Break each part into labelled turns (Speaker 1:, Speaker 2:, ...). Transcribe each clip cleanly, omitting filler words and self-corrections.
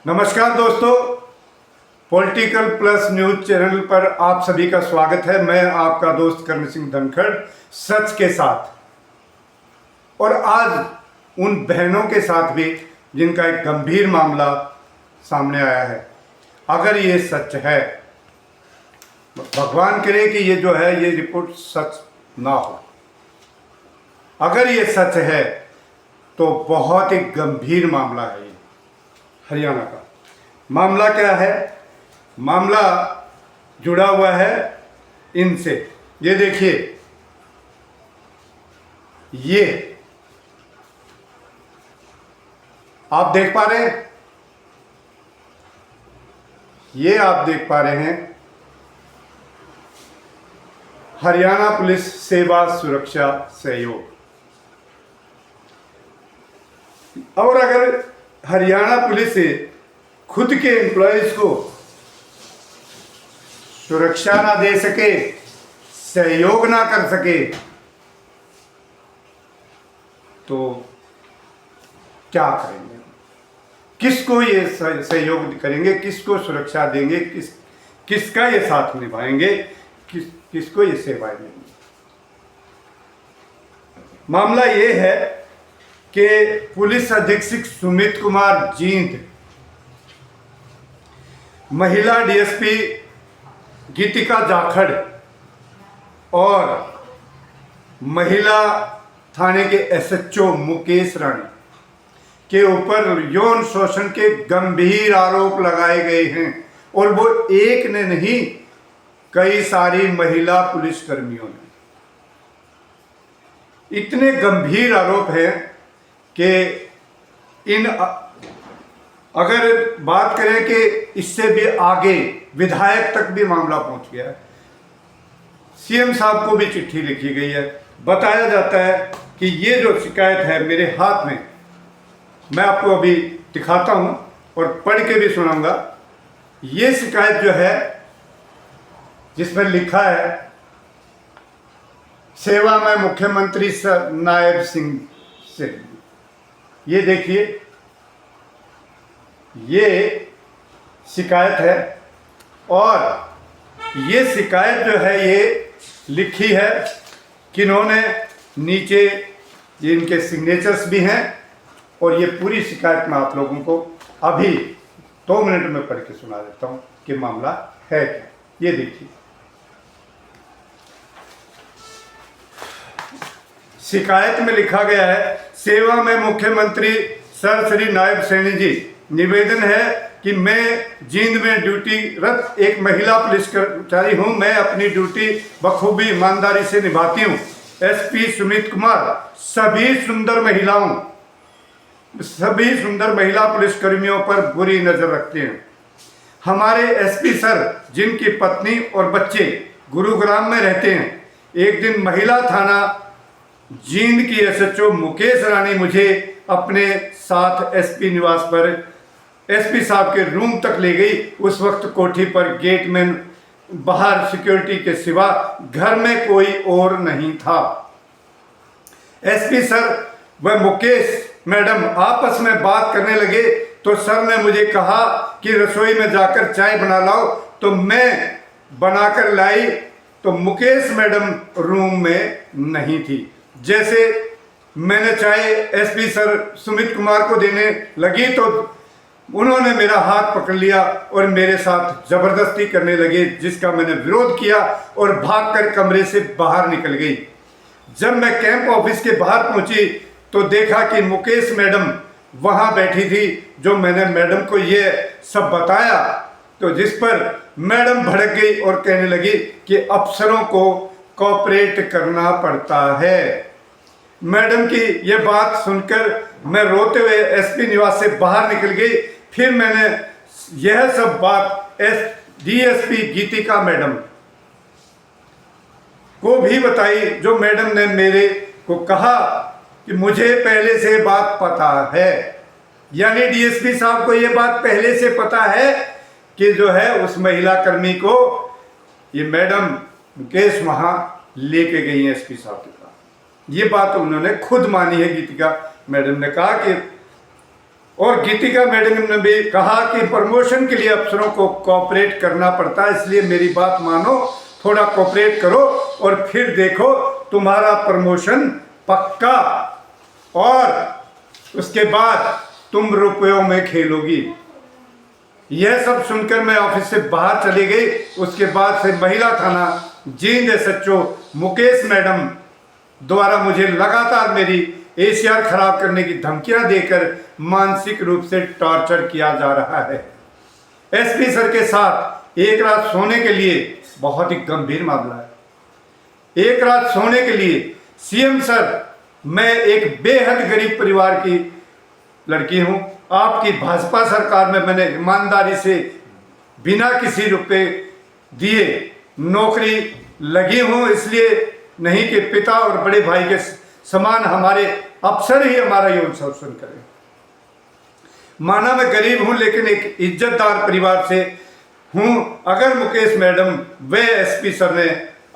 Speaker 1: नमस्कार दोस्तों, political plus news channel पर आप सभी का स्वागत है। मैं आपका दोस्त करण सिंह धनखड़, सच के साथ। और आज उन बहनों के साथ भी जिनका एक गंभीर मामला सामने आया है। अगर ये सच है, भगवान करे कि ये जो है ये रिपोर्ट सच ना हो। अगर ये सच है तो बहुत ही गंभीर मामला है। ये हरियाणा का मामला क्या है? मामला जुड़ा हुआ है इनसे। ये देखिए, ये आप देख पा रहे हैं, ये आप देख पा रहे हैं हरियाणा पुलिस सेवा सुरक्षा सहयोग। और अगर हरियाणा पुलिस से खुद के एम्प्लॉयज को सुरक्षा ना दे सके, सहयोग ना कर सके, तो क्या करेंगे? किसको ये सहयोग करेंगे? किसको सुरक्षा देंगे? किसका ये साथ निभाएंगे? किसको ये सेवाएं देंगे? मामला ये है कि पुलिस अधीक्षक सुमित कुमार जींद, महिला डीएसपी गीतिका जाखड़ और महिला थाने के एसएचओ मुकेश रानी के ऊपर यौन शोषण के गंभीर आरोप लगाए गए हैं। और वो एक ने नहीं, कई सारी महिला पुलिसकर्मियों ने। इतने गंभीर आरोप हैं कि अगर बात करें कि इससे भी आगे विधायक तक भी मामला पहुंच गया है। सीएम साहब को भी चिट्ठी लिखी गई है। बताया जाता है कि ये जो शिकायत है मेरे हाथ में, मैं आपको अभी दिखाता हूं और पढ़ के भी सुनाऊंगा। ये शिकायत जो है, जिसमें लिखा है सेवा में मुख्यमंत्री सर नायब सिंह से। ये देखिए, ये शिकायत है और ये शिकायत जो है ये लिखी है किन्होंने, नीचे ये इनके सिग्नेचर्स भी हैं। और ये पूरी शिकायत मैं आप लोगों को अभी 2 मिनट में पढ़ के सुना देता हूं कि मामला है क्या। ये देखिए, शिकायत में लिखा गया है, सेवा में मुख्यमंत्री सर श्री नायब सैनी जी, निवेदन है कि मैं जींद में ड्यूटीरत एक महिला पुलिस कर्मचारी हूं। मैं अपनी ड्यूटी बखूबी ईमानदारी से निभाती हूं। एसपी सुमित कुमार सभी सुंदर महिला पुलिसकर्मियों पर बुरी नजर रखते हैं। हमारे एसपी सर, जिनकी पत्नी और बच्चे गुरुग्राम में रहते हैं, एक दिन महिला थाना जींद की एसएचओ मुकेश रानी मुझे अपने साथ एसपी निवास पर एसपी साहब के रूम तक ले गई। उस वक्त कोठी पर गेटमैन बाहर सिक्योरिटी के सिवा घर में कोई और नहीं था। एसपी सर व मुकेश मैडम आपस में बात करने लगे तो सर ने मुझे कहा कि रसोई में जाकर चाय बना लाओ। तो मैं बनाकर लाई तो मुकेश मैडम रूम में नहीं थी। जैसे मैंने चाय एसपी सर सुमित कुमार को देने लगी तो उन्होंने मेरा हाथ पकड़ लिया और मेरे साथ जबरदस्ती करने लगे, जिसका मैंने विरोध किया और भागकर कमरे से बाहर निकल गई। जब मैं कैंप ऑफिस के बाहर पहुंची तो देखा कि मुकेश मैडम वहां बैठी थी। जो मैंने मैडम को ये सब बताया तो जिस पर मैडम भड़क गई और कहने लगी कि अफसरों को कोऑपरेट करना पड़ता है। मैडम की ये बात सुनकर मैं रोते हुए एसपी निवास से बाहर निकल गई। फिर मैंने यह सब बात डीएसपी गीतिका मैडम को भी बताई। जो मैडम ने मेरे को कहा कि मुझे पहले से बात पता है, यानी डीएसपी साहब को ये बात पहले से पता है कि जो है उस महिला कर्मी को ये मैडम मुकेश वहां लेके गई है एसपी साहब के पास। ये बात उन्होंने खुद मानी है। गीतिका मैडम ने कहा कि और गीतिका मैडम ने भी कहा कि प्रमोशन के लिए अफसरों को कोऑपरेट करना पड़ता है, इसलिए मेरी बात मानो, थोड़ा कोऑपरेट करो और फिर देखो तुम्हारा प्रमोशन पक्का, और उसके बाद तुम रुपयों में खेलोगी। यह सब सुनकर मैं ऑफिस से बाहर चली गई। उसके बाद से महिला थाना जींद एसएचओ मुकेश मैडम द्वारा मुझे लगातार मेरी एसीआर खराब करने की धमकियां देकर मानसिक रूप से टॉर्चर किया जा रहा है। एसपी सर के साथ एक रात सोने के लिए, बहुत ही गंभीर मामला है, एक रात सोने के लिए सीएम सर, मैं एक बेहद गरीब परिवार की लड़की हूं, आपकी भाजपा सरकार में मैंने ईमानदारी से बिना किसी रुपए दिए नौकरी लगी हूं, इसलिए नहीं कि पिता और बड़े भाई के समान हमारे अफसर ही हमारा यौन शोषण करें। माना मैं गरीब हूं लेकिन एक इज्जतदार परिवार से हूं। अगर मुकेश मैडम व एसपी सर ने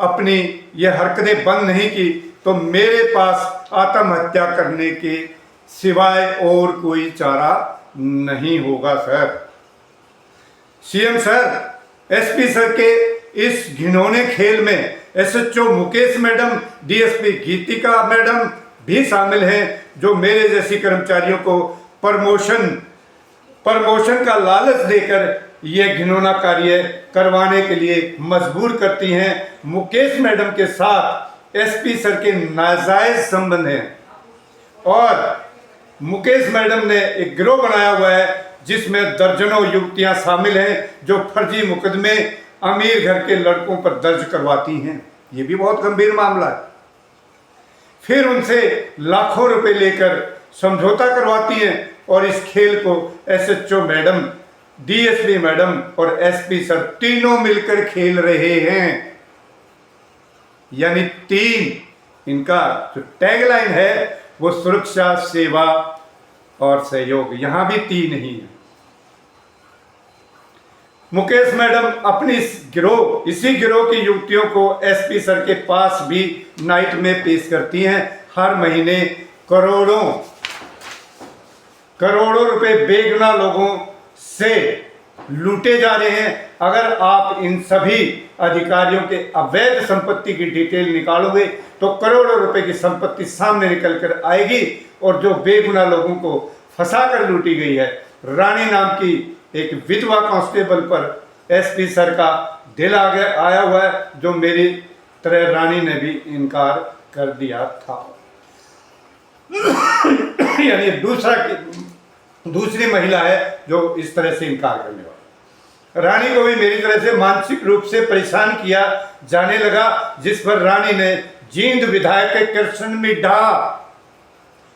Speaker 1: अपनी ये हरकतें बंद नहीं की तो मेरे पास आत्महत्या करने के सिवाय और कोई चारा नहीं होगा sir. CM sir, SP sir के इस घिनौने खेल में एसएचओ मुकेश मैडम, डीएसपी गीतिका मैडम भी शामिल हैं, जो मेरे जैसी कर्मचारियों को प्रमोशन का लालच देकर यह घिनौना कार्य करवाने के लिए मजबूर करती हैं। मुकेश मैडम के साथ एसपी सर के नाजायज संबंध हैं और मुकेश मैडम ने एक गिरोह बनाया हुआ है जिसमें दर्जनों युवतियां शामिल हैं, जो फर्जी मुकदमे अमीर घर के लड़कों पर दर्ज करवाती हैं। ये भी बहुत गंभीर मामला है। फिर उनसे लाखों रुपए लेकर समझौता करवाती हैं और इस खेल को एसएचओ मैडम, डीएसपी मैडम और एसपी सर तीनों मिलकर खेल रहे हैं। यानी तीन, इनका जो टैगलाइन है वो सुरक्षा, सेवा और सहयोग, यहां भी तीन ही है। मुकेश मैडम अपनी इसी गिरोह की युवतियों को एसपी सर के पास भी नाइट में पेश करती हैं। हर महीने करोड़ों रुपए बेगुनाह लोगों से लूटे जा रहे हैं। अगर आप इन सभी अधिकारियों के अवैध संपत्ति की डिटेल निकालोगे तो करोड़ों रुपए की संपत्ति सामने निकल कर आएगी, और जो बेगुनाह लोगों को फंसा कर लूटी गई है। रानी नाम की एक विधवा कांस्टेबल पर एसपी सर का दिल आया हुआ है, जो मेरी तरह रानी ने भी इनकार कर दिया था। यानी दूसरी महिला है जो इस तरह से इनकार करने वाली। रानी को भी मेरी तरह से मानसिक रूप से परेशान किया जाने लगा, जिस पर रानी ने जींद विधायक कृष्ण मिड्ढा,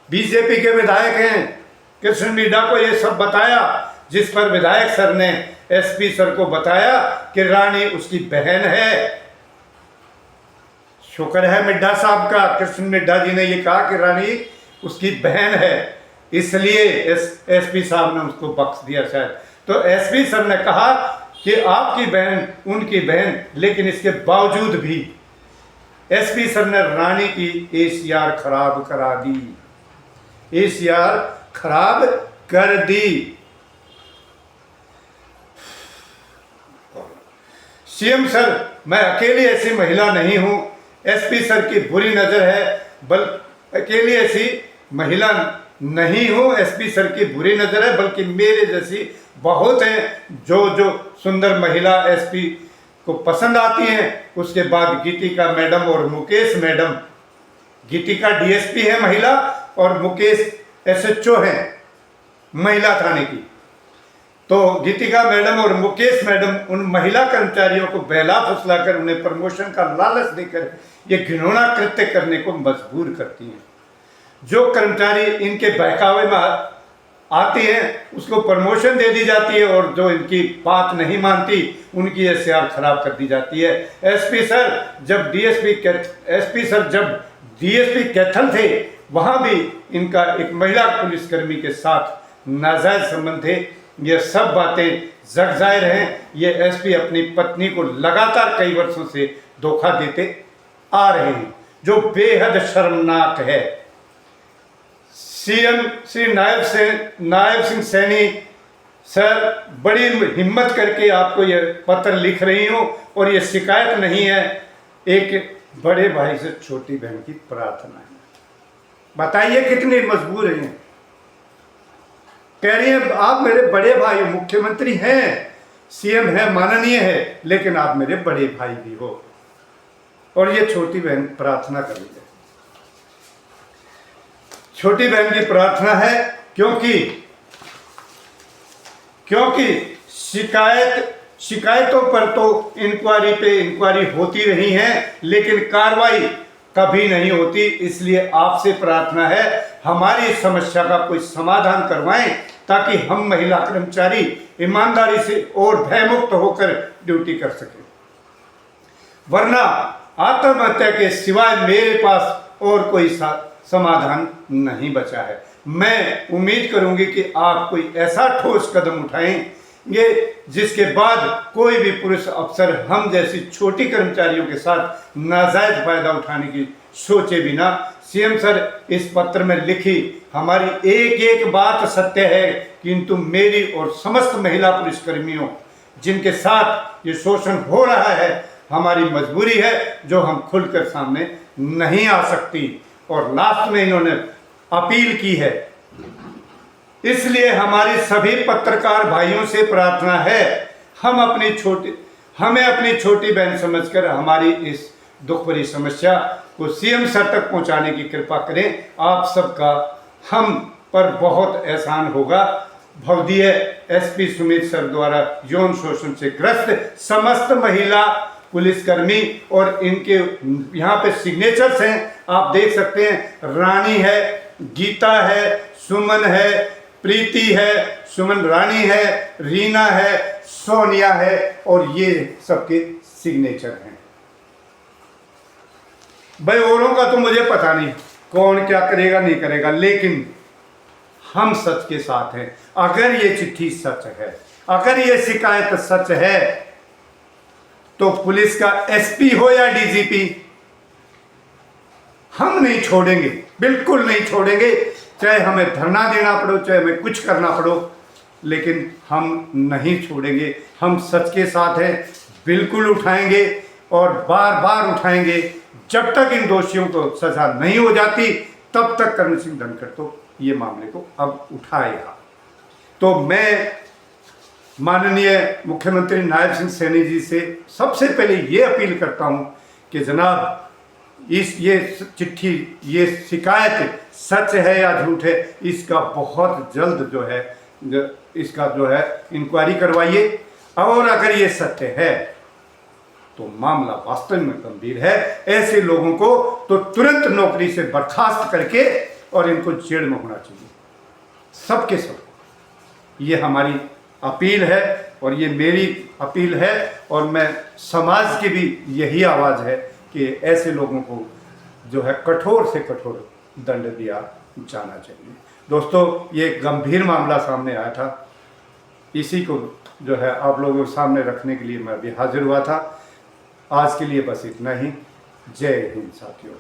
Speaker 1: बीजेपी के विधायक हैं, कृष्ण मिड्ढा को ये सब बताया, जिस पर विधायक सर ने एसपी सर को बताया कि रानी उसकी बहन है। शुक्र है मिड्ढा साहब का, कृष्ण मिड्ढा जी ने ये कहा कि रानी उसकी बहन है, इसलिए एसपी साहब ने उसको बख्श दिया शायद। तो एसपी सर ने कहा कि आपकी बहन उनकी बहन, लेकिन इसके बावजूद भी एसपी सर ने रानी की एसीआर खराब करा दी, एसीआर खराब कर दी। सीएम सर, मैं अकेली ऐसी महिला नहीं हूं, एसपी सर की बुरी नजर है, अकेली ऐसी महिला नहीं हूं, एसपी सर की बुरी नजर है, बल्कि मेरे जैसी बहुत हैं जो सुंदर महिला एसपी को पसंद आती हैं। उसके बाद गीतिका मैडम और मुकेश मैडम, गीतिका डीएसपी है महिला और मुकेश एसएचओ है महिला थाने की। तो गीतिका मैडम और मुकेश मैडम उन महिला कर्मचारियों को बहला फुसलाकर उन्हें प्रमोशन का लालच देकर ये घिनौना कृत्य करने को मजबूर करती हैं। जो कर्मचारी इनके बहकावे में आती हैं उसको प्रमोशन दे दी जाती है, और जो इनकी बात नहीं मानती उनकी एसीआर खराब कर दी जाती है। एसपी सर जब डीएसपी कैथल थे, वहाँ भी इनका एक महिला पुलिसकर्मी के साथ नाजायज संबंध थे। ये सब बातें जग जाहिर हैं। ये एसपी अपनी पत्नी को लगातार कई वर्षों से धोखा देते आ रहे हैं, जो बेहद शर्मनाक है। सीएम श्री नायब सिंह सैनी सर बड़ी हिम्मत करके आपको ये पत्र लिख रही हूँ, और ये शिकायत नहीं है, एक बड़े भाई से छोटी बहन की प्रार्थना है। बताइए कितनी मजबूर हैं। कह रही है आप मेरे बड़े भाई हो, मुख्यमंत्री हैं, सीएम है, माननीय है, लेकिन आप मेरे बड़े भाई भी हो। और ये छोटी बहन प्रार्थना कर रही है। छोटी बहन की प्रार्थना है क्योंकि शिकायतों पर तो इंक्वायरी पे इंक्वायरी होती रही है, लेकिन कार्रवाई कभी नहीं होती। इसलिए आपसे प्रार्थना है हमारी इस समस्या का कोई समाधान करवाएं, ताकि हम महिला कर्मचारी ईमानदारी से और भयमुक्त होकर ड्यूटी कर सकें। वरना आत्महत्या के सिवाय मेरे पास और कोई समाधान नहीं बचा है। मैं उम्मीद करूंगी कि आप कोई ऐसा ठोस कदम उठाएंगे जिसके बाद कोई भी पुरुष अफसर हम जैसी छोटी कर्मचारियों के साथ नाजायज फायदा उठाने की सोचे बिना। सीएम सर, इस पत्र में लिखी हमारी एक एक बात सत्य है, किंतु मेरी और समस्त महिला पुलिसकर्मियों जिनके साथ ये शोषण हो रहा है, हमारी मजबूरी है जो हम खुलकर सामने नहीं आ सकती। और लास्ट में इन्होंने अपील की है। इसलिए हमारी सभी पत्रकार भाइयों से प्रार्थना है, हमें अपनी छोटी बहन समझकर हमारी इस दुख भरी समस्या को सीएम सर तक पहुंचाने की कृपा करें। आप सबका हम पर बहुत एहसान होगा। भवदीय एसपी सुमित सर द्वारा यौन शोषण से ग्रस्त समस्त महिला पुलिसकर्मी, और इनके यहाँ पे सिग्नेचर्स हैं, आप देख सकते हैं। रानी है, गीता है, सुमन है, प्रीति है, सुमन रानी है, रीना है, सोनिया है, और ये सबके सिग्नेचर हैं। भाई औरों का तो मुझे पता नहीं कौन क्या करेगा नहीं करेगा, लेकिन हम सच के साथ हैं। अगर ये चिट्ठी सच है, अगर ये शिकायत सच है, तो पुलिस का एसपी हो या डीजीपी, हम नहीं छोड़ेंगे, बिल्कुल नहीं छोड़ेंगे। चाहे हमें धरना देना पड़ो, चाहे हमें कुछ करना पड़ो, लेकिन हम नहीं छोड़ेंगे। हम सच के साथ हैं, बिल्कुल उठाएंगे और बार बार उठाएंगे। जब तक इन दोषियों को सजा नहीं हो जाती, तब तक करण सिंह धनखड़ तो ये मामले को अब उठाएगा। तो मैं माननीय मुख्यमंत्री नायब सिंह सैनी जी से सबसे पहले ये अपील करता हूँ कि जनाब, ये चिट्ठी, ये शिकायत सच है या झूठ है, इसका बहुत जल्द इसका इंक्वायरी करवाइए। और अगर ये सत्य है तो मामला वास्तव में गंभीर है। ऐसे लोगों को तो तुरंत नौकरी से बर्खास्त करके और इनको जेल में होना चाहिए, सबके सब। ये हमारी अपील है और ये मेरी अपील है, और मैं समाज की भी यही आवाज़ है कि ऐसे लोगों को जो है कठोर से कठोर दंड दिया जाना चाहिए। दोस्तों, ये गंभीर मामला सामने आया था, इसी को जो है आप लोगों के सामने रखने के लिए मैं भी हाजिर हुआ था। आज के लिए बस इतना ही। जय हिंद साथियों।